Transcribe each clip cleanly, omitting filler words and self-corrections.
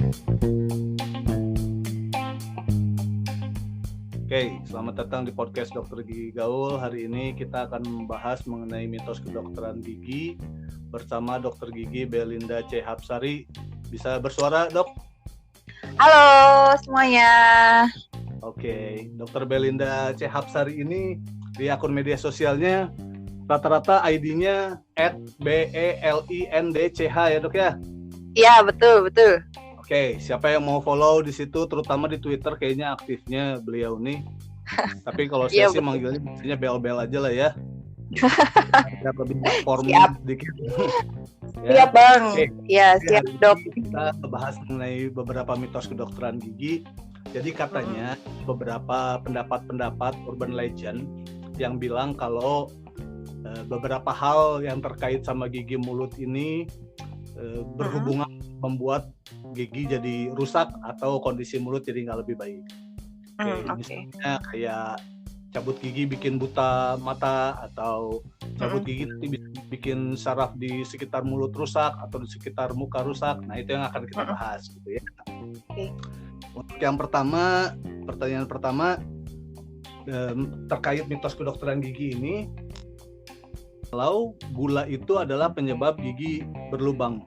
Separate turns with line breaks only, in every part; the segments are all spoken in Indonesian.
Oke, selamat datang di podcast Dokter Gigi Gaul. Hari ini kita akan membahas mengenai mitos kedokteran gigi bersama Dokter Gigi Belinda C. Hapsari. Bisa bersuara, Dok?
Halo semuanya.
Oke, Dokter Belinda C. Hapsari ini di akun media sosialnya rata-rata ID-nya @BELINDCH ya, Dok ya?
Iya, betul.
Oke, siapa yang mau follow di situ, terutama di Twitter kayaknya aktifnya beliau nih. Tapi kalau saya sih manggilnya biasanya bel-bel aja lah ya. Biar lebih formal sedikit.
Siap Bang. Ya, siap Dok.
Kita bahas mengenai beberapa mitos kedokteran gigi. Jadi katanya beberapa pendapat urban legend yang bilang kalau beberapa hal yang terkait sama gigi mulut ini berhubungan membuat gigi jadi rusak atau kondisi mulut jadi nggak lebih baik. Misalnya kayak cabut gigi bikin buta mata, atau cabut gigi nanti bisa bikin saraf di sekitar mulut rusak atau di sekitar muka rusak. Nah, itu yang akan kita bahas gitu ya. Untuk yang pertama, pertanyaan pertama terkait mitos kedokteran gigi ini, kalau gula itu adalah penyebab gigi berlubang,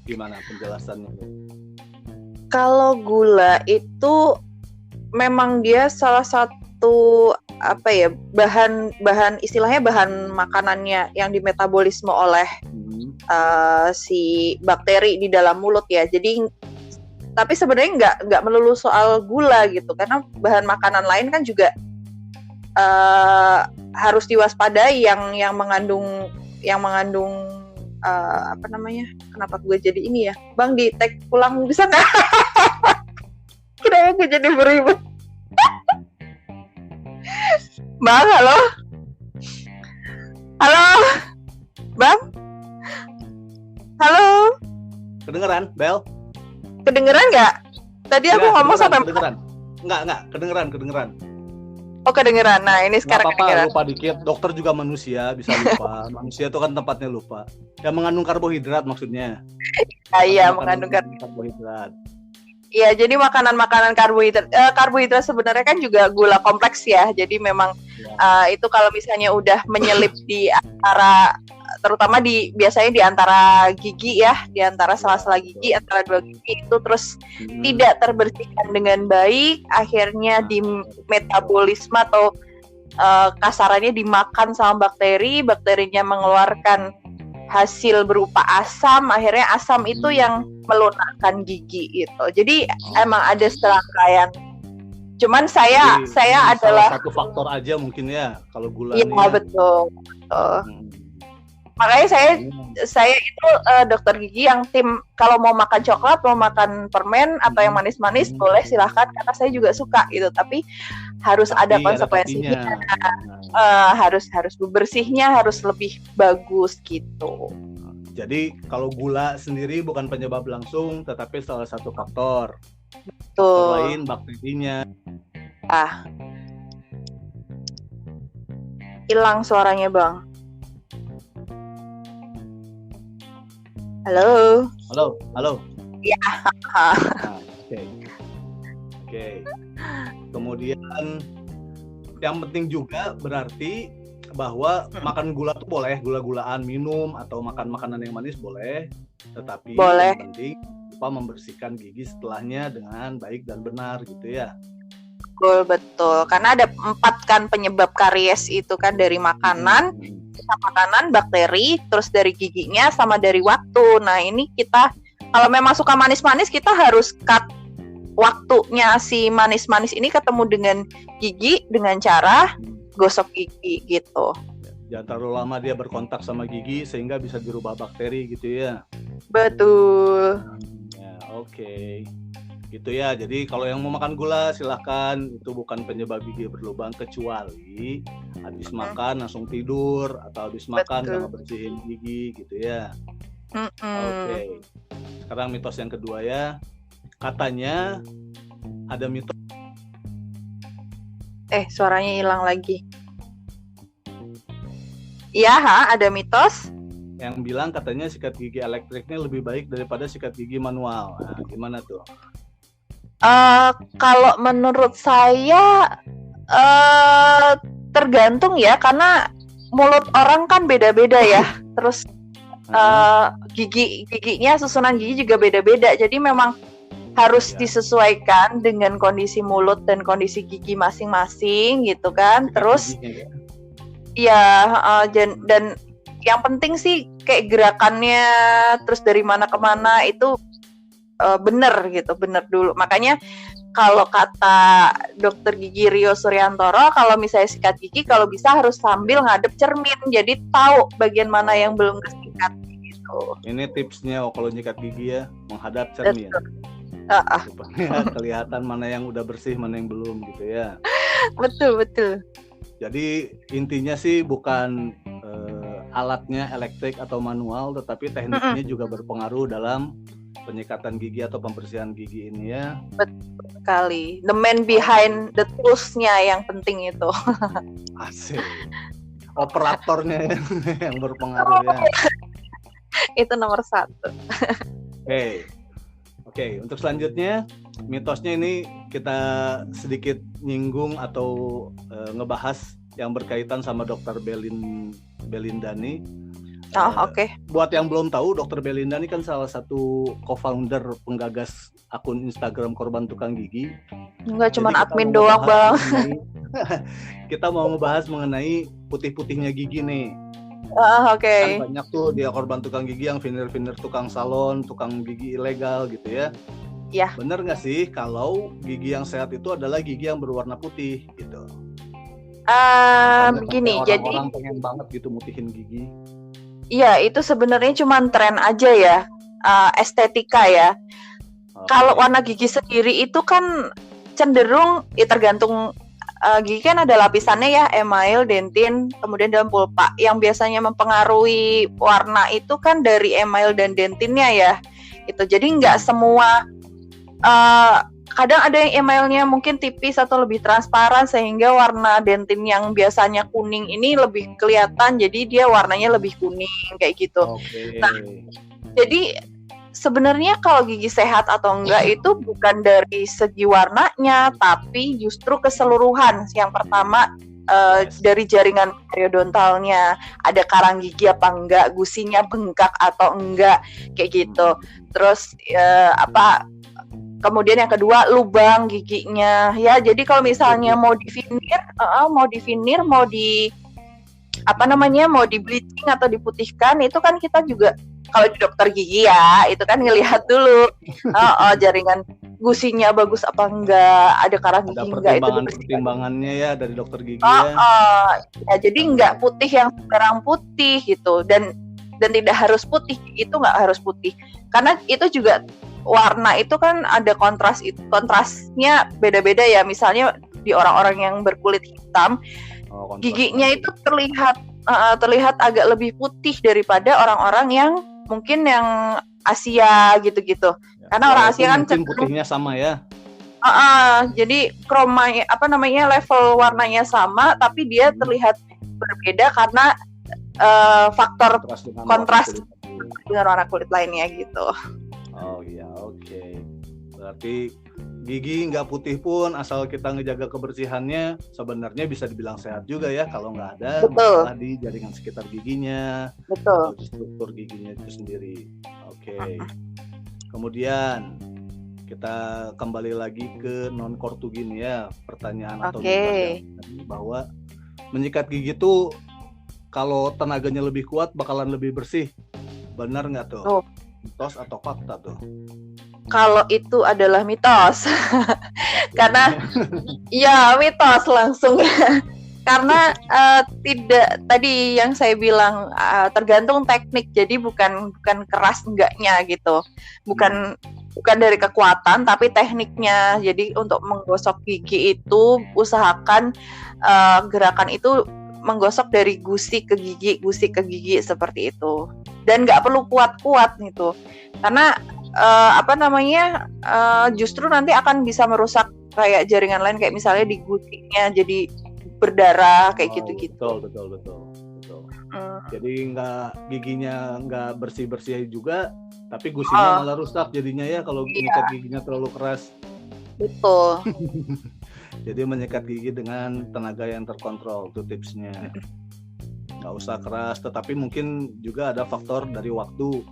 gimana penjelasannya?
Kalau gula itu memang dia salah satu bahan istilahnya bahan makanannya yang dimetabolisme oleh si bakteri di dalam mulut ya. Jadi tapi sebenarnya nggak melulu soal gula gitu, karena bahan makanan lain kan juga harus diwaspadai yang mengandung kenapa gue jadi ini ya Bang, di tag pulang bisa nggak? Kenapa gue jadi beribut? Bang, halo Bang, halo,
kedengeran Bel?
Kedengeran nggak? Tadi aku ngomong sampai
kedengeran. Nggak kedengeran.
Oh, kedengeran. Nah, ini sekarang kedengeran.
Lupa dikit. Dokter juga manusia, bisa lupa. Manusia itu kan tempatnya lupa. Yang mengandung karbohidrat maksudnya.
Iya, mengandung
karbohidrat.
Iya, jadi makanan karbohidrat. Karbohidrat sebenarnya kan juga gula kompleks ya. Jadi memang itu kalau misalnya udah menyelip di antara, terutama biasanya di antara gigi ya, di antara sela-sela gigi, antara dua gigi itu terus tidak terbersihkan dengan baik, akhirnya di metabolisme atau kasarannya dimakan sama bakterinya mengeluarkan hasil berupa asam, akhirnya asam itu yang melunakkan gigi gitu. Jadi emang ada serangkaian. Cuman saya adalah
satu faktor aja mungkin ya kalau gula.
Iya, betul. Makanya saya itu dokter gigi yang tim kalau mau makan coklat, mau makan permen atau yang manis-manis boleh silahkan, karena saya juga suka gitu. Tapi harus ada konsekuensinya. Harus bersihnya harus lebih bagus gitu.
Jadi kalau gula sendiri bukan penyebab langsung, tetapi salah satu faktor.
Betul.
Lain bakterinya.
Hilang suaranya Bang. Halo.
Ya. Oke. Kemudian yang penting juga berarti bahwa makan gula tuh boleh, gula-gulaan, minum atau makan makanan yang manis boleh, tetapi yang penting lupa membersihkan gigi setelahnya dengan baik dan benar gitu ya.
Betul. Karena ada 4 kan penyebab karies itu kan, dari makanan, bakteri, terus dari giginya, sama dari waktu. Nah, ini kita kalau memang suka manis-manis, kita harus cut waktunya si manis-manis ini ketemu dengan gigi dengan cara gosok gigi gitu.
Jangan terlalu lama dia berkontak sama gigi sehingga bisa dirubah bakteri gitu ya.
Betul.
Ya, oke. Gitu ya. Jadi kalau yang mau makan gula silahkan, itu bukan penyebab gigi berlubang, kecuali habis makan langsung tidur atau habis makan nggak bersihin gigi gitu ya. Oke. Sekarang mitos yang kedua ya. Katanya ada mitos.
Suaranya hilang lagi. Iya, ada mitos.
yang bilang katanya sikat gigi elektriknya lebih baik daripada sikat gigi manual. Nah, gimana tuh?
Kalau menurut saya tergantung ya, karena mulut orang kan beda-beda ya. Terus giginya, susunan gigi juga beda-beda. Jadi memang harus disesuaikan dengan kondisi mulut dan kondisi gigi masing-masing gitu kan. Terus dan yang penting sih kayak gerakannya, terus dari mana ke mana itu bener dulu. Makanya kalau kata dokter gigi Rio Suryantoro, kalau misalnya sikat gigi kalau bisa harus sambil ngadep cermin, jadi tahu bagian mana yang belum kesikat gitu.
Ini tipsnya kalau nyikat gigi ya, menghadap cermin. Supaya kelihatan mana yang udah bersih, mana yang belum gitu ya.
Betul.
Jadi intinya sih bukan alatnya elektrik atau manual, tetapi tekniknya juga berpengaruh dalam penyikatan gigi atau pembersihan gigi ini ya.
Betul sekali. The man behind the tools-nya yang penting itu.
Asik. Operatornya yang berpengaruh ya.
Itu nomor 1.
Oke, untuk selanjutnya mitosnya ini kita sedikit nyinggung atau ngebahas yang berkaitan sama Dr. Belindani.
Oke.
Buat yang belum tahu, Dr. Belindani kan salah satu co-founder penggagas akun Instagram Korban Tukang Gigi.
Enggak cuma admin doang, Bang.
Kita mau ngebahas mengenai putih-putihnya gigi nih.
Oke.
Kan banyak tuh dia korban tukang gigi yang vinir-vinir tukang salon, tukang gigi ilegal gitu ya.
Iya.
Bener nggak sih kalau gigi yang sehat itu adalah gigi yang berwarna putih gitu?
Begini, jadi
orang pengen banget gitu mutihin gigi.
Iya, itu sebenarnya cuma tren aja ya, estetika ya. Kalau warna gigi sendiri itu kan cenderung ya tergantung. Gigi kan ada lapisannya ya, email, dentin, kemudian dalam pulpa. Yang biasanya mempengaruhi warna itu kan dari email dan dentinnya ya. Itu jadi nggak semua. Kadang ada yang emailnya mungkin tipis atau lebih transparan sehingga warna dentin yang biasanya kuning ini lebih kelihatan, jadi dia warnanya lebih kuning kayak gitu. Nah, jadi sebenarnya kalau gigi sehat atau enggak itu bukan dari segi warnanya, tapi justru keseluruhan. Yang pertama dari jaringan periodontalnya, ada karang gigi apa enggak, gusinya bengkak atau enggak kayak gitu. Terus kemudian yang kedua lubang giginya ya. Jadi kalau misalnya mau divinir, mau di bleaching atau diputihkan, itu kan kita juga kalau di dokter gigi ya itu kan ngelihat dulu jaringan gusinya bagus apa enggak, ada karang gigi enggak, itu
pertimbangannya ya dari dokter gigi
ya. Jadi enggak putih yang sekarang putih gitu, dan tidak harus putih, itu enggak harus putih karena itu juga warna itu kan ada kontrasnya beda-beda ya. Misalnya di orang-orang yang berkulit hitam, giginya itu terlihat agak lebih putih daripada orang-orang yang mungkin yang Asia gitu-gitu. Karena orang Asia kan
putihnya sama ya.
Jadi level warnanya sama, tapi dia terlihat berbeda karena faktor kontras dengan warna kulit lainnya gitu.
Oh iya, oke. Berarti gigi nggak putih pun asal kita ngejaga kebersihannya sebenarnya bisa dibilang sehat juga ya, kalau nggak ada masalah di jaringan sekitar giginya, atau di struktur giginya itu sendiri. Oke. Kemudian kita kembali lagi ke non kortugin ya, pertanyaan atau bahwa menyikat gigi tuh kalau tenaganya lebih kuat bakalan lebih bersih, benar nggak tuh? Mitos atau fakta tuh?
Kalau itu adalah mitos. Karena ya mitos langsung. Karena tidak, tadi yang saya bilang tergantung teknik. Jadi bukan keras enggaknya gitu. Bukan dari kekuatan tapi tekniknya. Jadi untuk menggosok gigi itu usahakan gerakan itu menggosok dari gusi ke gigi seperti itu. Dan nggak perlu kuat-kuat gitu, karena justru nanti akan bisa merusak kayak jaringan lain, kayak misalnya di gusinya jadi berdarah kayak gitu-gitu.
Betul. Jadi giginya nggak bersih-bersih juga, tapi gusinya malah rusak jadinya ya kalau nyikat giginya terlalu keras.
Betul.
Jadi menyikat gigi dengan tenaga yang terkontrol, itu tipsnya. Nggak usah keras, tetapi mungkin juga ada faktor dari waktu.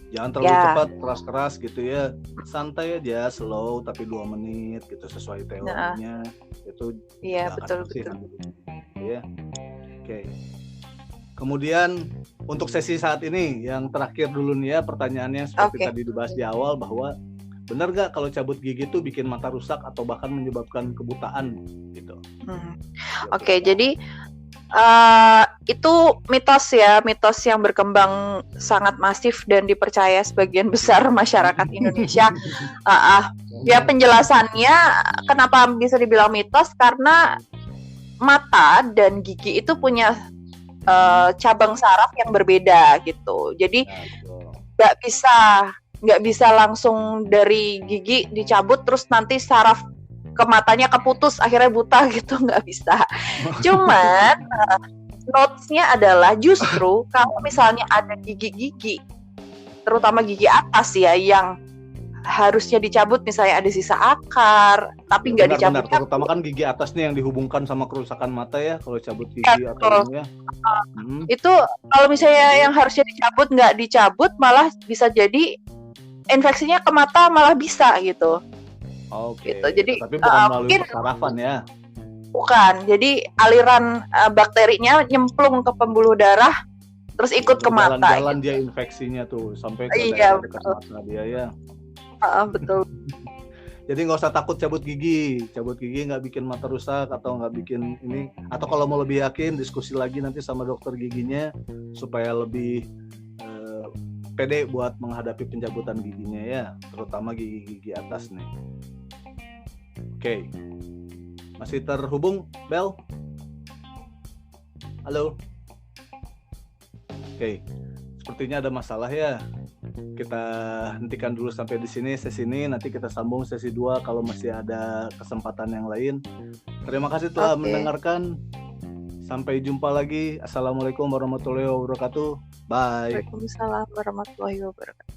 Jangan terlalu cepat, keras-keras gitu ya. Santai aja, slow, tapi 2 menit gitu sesuai teorinya. Itu
betul.
Ya. Oke. Kemudian untuk sesi saat ini yang terakhir dulu nih ya, pertanyaannya seperti tadi dibahas di awal, bahwa benar nggak kalau cabut gigi itu bikin mata rusak atau bahkan menyebabkan kebutaan gitu?
Oke, jadi itu mitos yang berkembang sangat masif dan dipercaya sebagian besar masyarakat Indonesia. Ya penjelasannya kenapa bisa dibilang mitos, karena mata dan gigi itu punya cabang saraf yang berbeda gitu. Jadi nggak bisa langsung dari gigi dicabut terus nanti saraf ke matanya keputus akhirnya buta gitu, nggak bisa. Cuman notesnya adalah justru kalau misalnya ada gigi-gigi, terutama gigi atas ya, yang harusnya dicabut, misalnya ada sisa akar tapi nggak dicabut.
Terutama kan gigi atas nih yang dihubungkan sama kerusakan mata ya, kalau cabut gigi atau ya.
Itu kalau misalnya yang harusnya dicabut nggak dicabut, malah bisa jadi infeksinya ke mata malah bisa gitu. Gitu. Jadi
tapi bukan melalui persarafan ya.
Bukan. Jadi aliran bakterinya nyemplung ke pembuluh darah terus ikut ke mata.
Jalan-jalan dia infeksinya tuh sampai ke dekat mata dia ya.
Betul.
Jadi nggak usah takut cabut gigi nggak bikin mata rusak atau nggak bikin ini. Atau kalau mau lebih yakin, diskusi lagi nanti sama dokter giginya supaya lebih pede buat menghadapi pencabutan giginya ya, terutama gigi-gigi atas nih. Oke. Masih terhubung, Bel? Halo? Oke. Sepertinya ada masalah ya. Kita hentikan dulu sampai di sini sesi ini, nanti kita sambung sesi 2 kalau masih ada kesempatan yang lain. Terima kasih telah mendengarkan. Sampai jumpa lagi. Assalamualaikum warahmatullahi wabarakatuh. Bye.
Waalaikumsalam warahmatullahi wabarakatuh.